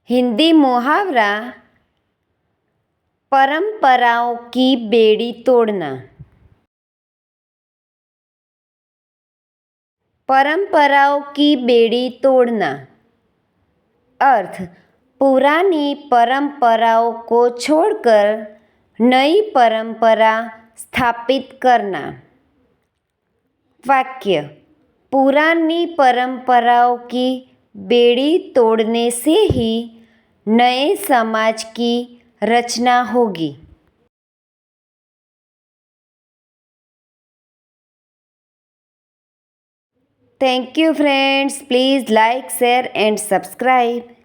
हिंदी मुहावरा परंपराओं की बेड़ी तोड़ना। परंपराओं की बेड़ी तोड़ना अर्थ पुरानी परंपराओं को छोड़कर नई परंपरा स्थापित करना। वाक्य पुरानी परंपराओं की बेड़ी तोड़ने से ही नए समाज की रचना होगी। Thank you friends. Please like, share and subscribe.